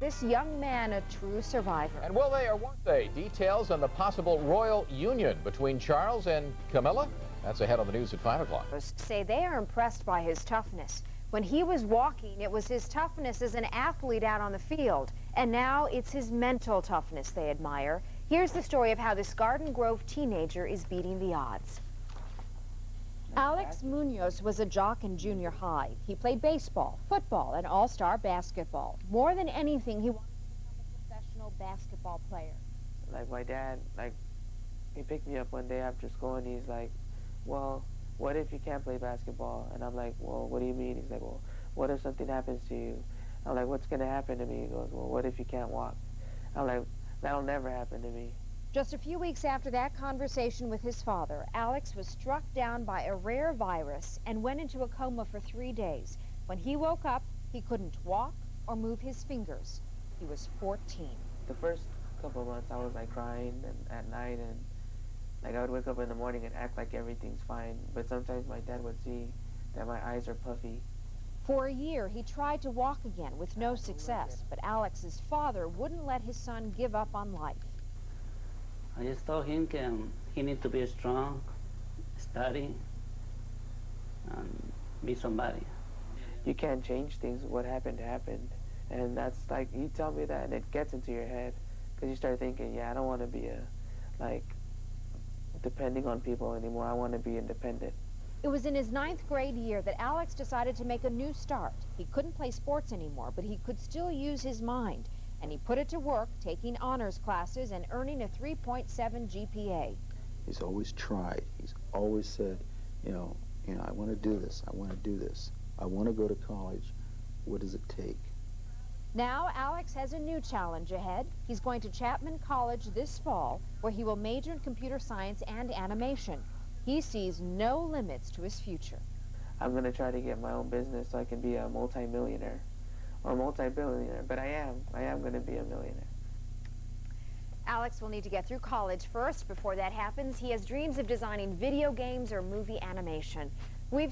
This young man a true survivor. And will they or won't they? Details on the possible royal union between Charles and Camilla? That's ahead on the news at 5 o'clock. Say they are impressed by his toughness. When he was walking, it was his toughness as an athlete out on the field. And now it's his mental toughness they admire. Here's the story of how this Garden Grove teenager is beating the odds. Alex Munoz was a jock in junior high. He played baseball, football, and all-star basketball. More than anything, he wanted to become a professional basketball player. Like my dad, he picked me up one day after school and he's like, well, what if you can't play basketball? And I'm like, well, what do you mean? He's like, well, what if something happens to you? I'm like, what's going to happen to me? He goes, well, what if you can't walk? I'm like, that'll never happen to me. Just a few weeks after that conversation with his father, Alex was struck down by a rare virus and went into a coma for 3 days. When he woke up, he couldn't walk or move his fingers. He was 14. The first couple of months, I was crying at night, and I would wake up in the morning and act like everything's fine. But sometimes my dad would see that my eyes are puffy. For a year, he tried to walk again with no success, but Alex's father wouldn't let his son give up on life. I just told him he needs to be strong, study, and be somebody. You can't change things. What happened happened. And that's you tell me that and it gets into your head because you start thinking, yeah, I don't want to be depending on people anymore. I want to be independent. It was in his 9th grade year that Alex decided to make a new start. He couldn't play sports anymore, but he could still use his mind. And he put it to work, taking honors classes and earning a 3.7 GPA. He's always tried. He's always said, you know, I want to do this. I want to do this. I want to go to college. What does it take? Now Alex has a new challenge ahead. He's going to Chapman College this fall, where he will major in computer science and animation. He sees no limits to his future. I'm going to try to get my own business so I can be a multi-millionaire. Or multi-billionaire, but I am going to be a millionaire. Alex will need to get through college first. Before that happens, he has dreams of designing video games or movie animation. We've